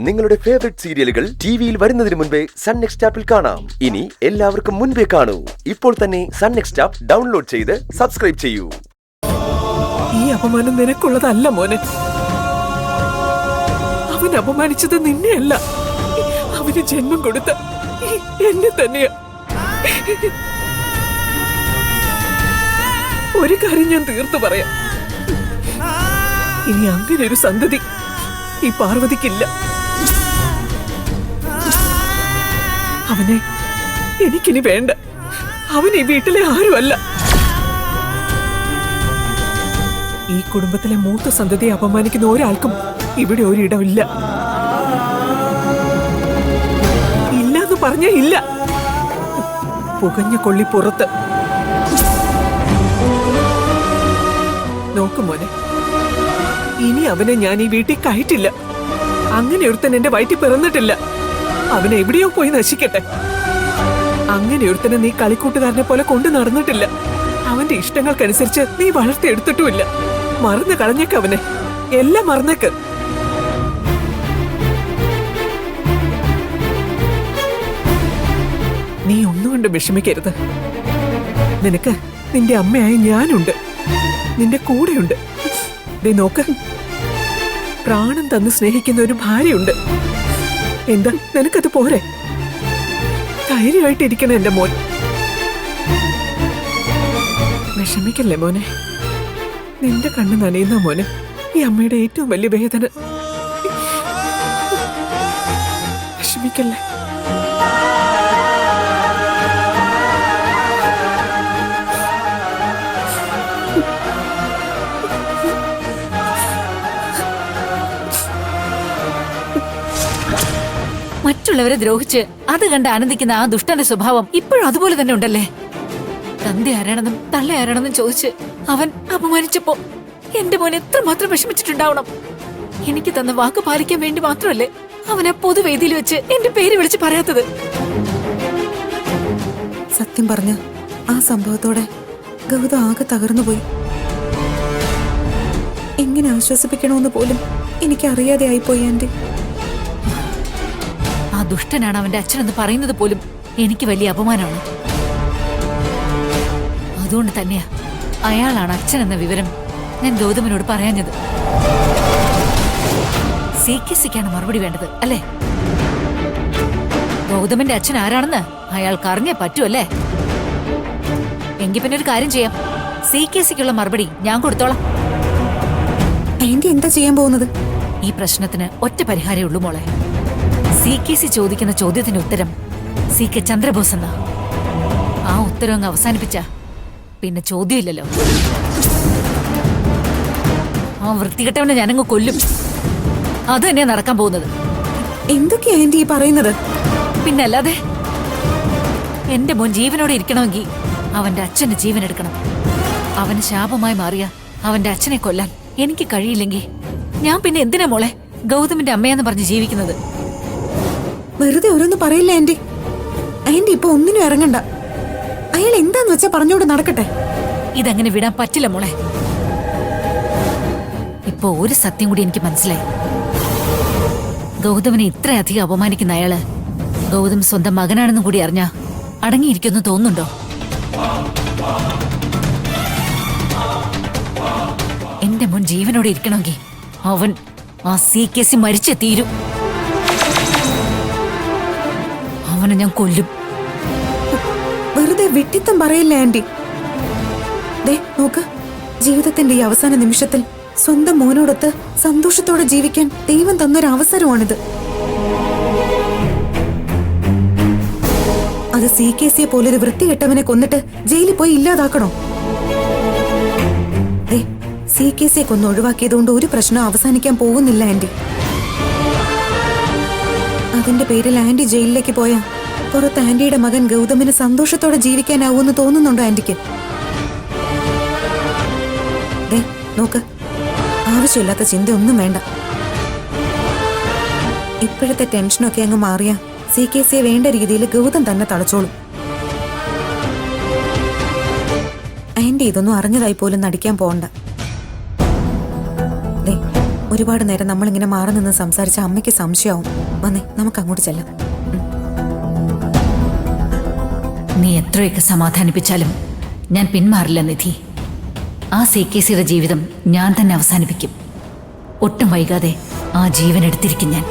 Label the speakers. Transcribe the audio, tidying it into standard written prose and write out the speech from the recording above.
Speaker 1: നിങ്ങളുടെ ഫേവറേറ്റ് സീരിയലുകൾ ടിവിയിൽ വരുന്നതിന് മുൻപേ സൺ നെക്സ്റ്റ് ആപ്പിൽ കാണാം. ഇനി എല്ലാവർക്കും മുൻപേ കാണൂ. ഇപ്പോൾ തന്നെ സൺ നെക്സ്റ്റ് ആപ്പ് ഡൗൺലോഡ് ചെയ്ത് സബ്സ്ക്രൈബ് ചെയ്യൂ.
Speaker 2: ഈ അപമാനം നിനക്കുള്ളതല്ല മോനെ. അവൻ അപമാനിച്ചത് നിന്നെയല്ല, അവന് ജന്മം കൊടുത്ത എന്നെ തന്നെയാ. ഒരു കാര്യം ഞാൻ തീർത്തു പറയാം, ഇനി അങ്ങനെ ഒരു സന്തതി ഈ പാർവതിക്കില്ല. അവനെ എനിക്കിനി വേണ്ട. അവൻ ഈ വീട്ടിലെ ആരുമല്ല. ഈ കുടുംബത്തിലെ മൂത്ത സന്തതിയെ അപമാനിക്കുന്ന ഒരാൾക്കും ഇവിടെ ഒരിടമില്ല. ഇല്ലെന്ന് പറഞ്ഞേ ഇല്ല. പുകഞ്ഞ കൊള്ളി പുറത്ത്. നോക്കു മോനെ, ഇനി അവനെ ഞാൻ ഈ വീട്ടിൽ കയറ്റില്ല. അങ്ങനെ ഒരുത്തൻ എന്റെ വയറ്റിൽ പിറന്നിട്ടില്ല. അവനെ എവിടെയോ പോയി നശിക്കട്ടെ. അങ്ങനെ ഒരുത്തനെ നീ കളിക്കൂട്ടുകാരനെ പോലെ കൊണ്ടു നടന്നിട്ടില്ല. അവന്റെ ഇഷ്ടങ്ങൾക്കനുസരിച്ച് നീ വളർത്തിയെടുത്തിട്ടുമില്ല. മറന്നു കളഞ്ഞേക്ക് അവനെ, എല്ലാം മറന്നേക്ക്. നീ ഒന്നുകൊണ്ട് വിഷമിക്കരുത്. നിനക്ക് നിന്റെ അമ്മയായ ഞാനുണ്ട്, നിന്റെ കൂടെയുണ്ട്. ദേ നോക്ക്, പ്രാണൻ തന്ന് സ്നേഹിക്കുന്ന ഒരു ഭാര്യയുണ്ട്. എന്താ നിനക്കത് പോരെ? ധൈര്യമായിട്ടിരിക്കണം എന്റെ മോൻ. വിഷമിക്കല്ലേ മോനെ. നിന്റെ കണ്ണ് നനയുന്ന മോനെ ഈ അമ്മയുടെ ഏറ്റവും വലിയ വേദന. വിഷമിക്കല്ലേ.
Speaker 3: മറ്റുള്ളവരെ ദ്രോഹിച്ച് അത് കണ്ട് ആനന്ദിക്കുന്ന ആ ദുഷ്ടന്റെ സ്വഭാവം ഇപ്പോഴും അതുപോലെ തന്നെ ഉണ്ടല്ലേ. തന്റെ ആരാണെന്നും തള്ള ആരാണെന്നും ചോദിച്ച് അവൻ അപമാനിച്ചപ്പോ എന്റെ മോൻ എത്രമാത്രം വിഷമിച്ചിട്ടുണ്ടാവണം. എനിക്ക് തന്ന വാക്ക് പാലിക്കാൻ വേണ്ടി മാത്രമല്ലേ അവൻ ആ പൊതുവേദിയിൽ വെച്ച് എന്റെ പേര് വിളിച്ച് പറയാത്തത്.
Speaker 4: സത്യം പറഞ്ഞ ആ സംഭവത്തോടെ ഗൗതം ആകെ തകർന്നുപോയി. എങ്ങനെ ആശ്വസിപ്പിക്കണമെന്ന് പോലും എനിക്കറിയാതെ ആയിപ്പോയി ആന്റി.
Speaker 3: ആ ദുഷ്ടനാണ് അവന്റെ അച്ഛനെന്ന് പറയുന്നത് പോലും എനിക്ക് വലിയ അപമാനമാണ്. അതുകൊണ്ട് തന്നെയാ അയാളാണ് അച്ഛൻ എന്ന വിവരം ഞാൻ ഗൗതമിനോട് പറയാഞ്ഞത്. സിക്കാണ് മറുപടി വേണ്ടത് അല്ലേ? ഗൗതമിന്റെ അച്ഛൻ ആരാണെന്ന് അയാൾക്ക് അറിഞ്ഞേ പറ്റൂ അല്ലേ? എങ്കിൽ പിന്നെ ഒരു കാര്യം ചെയ്യാം, സിക്കുള്ള മറുപടി ഞാൻ കൊടുത്തോളാം.
Speaker 4: ആന്റി എന്താ ചെയ്യാൻ പോകുന്നത്?
Speaker 3: ഈ പ്രശ്നത്തിന് ഒറ്റ പരിഹാരമേ ഉള്ളൂ മോളെ. സി ചോദിക്കുന്ന ചോദ്യത്തിന്റെ ഉത്തരം CK ചന്ദ്രബോസ് എന്നാ. ആ ഉത്തരം അങ്ങ് അവസാനിപ്പിച്ച പിന്നെ ചോദ്യമില്ലല്ലോ. ആ വൃത്തികെട്ടവനെ ഞാനങ്ങ് കൊല്ലും. അത് തന്നെയാ നടക്കാൻ പോകുന്നത്.
Speaker 4: എന്തൊക്കെയാ ആന്റി ഈ പറയുന്നത്?
Speaker 3: പിന്നല്ലാതെ, എന്റെ മോൻ ജീവനോടെ ഇരിക്കണമെങ്കിൽ അവന്റെ അച്ഛന്റെ ജീവൻ എടുക്കണം. അവന് ശാപമായി മാറിയ അവന്റെ അച്ഛനെ കൊല്ലാൻ എനിക്ക് കഴിയില്ലെങ്കിൽ ഞാൻ പിന്നെ എന്തിനാ മോളെ ഗൗതമിന്റെ അമ്മയാന്ന് പറഞ്ഞ് ജീവിക്കുന്നത്?
Speaker 4: വെറുതെ ഓരോന്ന് പറയില്ല ആന്റി. ആന്റി ഇപ്പൊ ഒന്നിനും ഇറങ്ങണ്ട. അയാൾ എന്താന്ന് വെച്ചാ പറഞ്ഞോണ്ട് നടക്കട്ടെ.
Speaker 3: ഇതങ്ങനെ വിടാൻ പറ്റില്ല മോളെ. ഇപ്പൊ ഒരു സത്യം കൂടി എനിക്ക് മനസ്സിലായി. ഗൗതമിനെ ഇത്രയധികം അപമാനിക്കുന്ന അയാള് ഗൗതം സ്വന്തം മകനാണെന്നും കൂടി അറിഞ്ഞ അടങ്ങിയിരിക്കുമെന്ന് തോന്നുന്നുണ്ടോ? എന്റെ മോൻ ജീവനോടെ ഇരിക്കണമെങ്കിൽ അവൻ ആ CK മരിച്ചേ തീരും. അവനെ ഞാൻ കൊല്ലും.
Speaker 4: വെറുതെ വിട്ടിത്തം പറയില്ല ആന്റി. ദേ നോക്ക്, ജീവിതത്തിന്റെ ഈ അവസാന നിമിഷത്തിൽ സ്വന്തം മോനോടൊത്ത് സന്തോഷത്തോടെ ജീവിക്കാൻ ദൈവം തന്നൊരു അവസരമാണിത്. അത് CK പോലൊരു വൃത്തികെട്ടവനെ കൊന്നിട്ട് ജയിലിൽ പോയി ഇല്ലാതാക്കണോ? ദേ CK കൊന്ന് ഒഴിവാക്കിയതുകൊണ്ട് ഒരു പ്രശ്നം അവസാനിക്കാൻ പോകുന്നില്ല ആന്റി. അതിന്റെ പേരിൽ ആന്റി ജയിലിലേക്ക് പോയാ പുറത്ത് ആന്റിയുടെ മകൻ ഗൗതമിന് സന്തോഷത്തോടെ ജീവിക്കാനാവൂന്ന് തോന്നുന്നുണ്ടോ ആന്റിക്ക്? ദേ നോക്ക്, ആവശ്യമില്ലാത്ത ചിന്തയൊന്നും വേണ്ട. ഇപ്പോഴത്തെ ടെൻഷനൊക്കെ അങ്ങ് മാറിയ CK വേണ്ട രീതിയിൽ ഗൗതം തന്നെ തളച്ചോളും. ആന്റി ഇതൊന്നും അറിഞ്ഞതായി പോലും നടിക്കാൻ പോകണ്ട. ഒരുപാട് നേരം നമ്മളിങ്ങനെ മാറി നിന്ന് സംസാരിച്ച അമ്മയ്ക്ക് സംശയമാവും. വന്നേ, നമുക്ക് അങ്ങോട്ട് ചെല്ലാം.
Speaker 3: നീ എത്രയൊക്കെ സമാധാനിപ്പിച്ചാലും ഞാൻ പിന്മാറില്ല നിധി. ആ CKCയുടെ ജീവിതം ഞാൻ തന്നെ അവസാനിപ്പിക്കും. ഒട്ടും വൈകാതെ ആ ജീവൻ എടുത്തിരിക്കും ഞാൻ.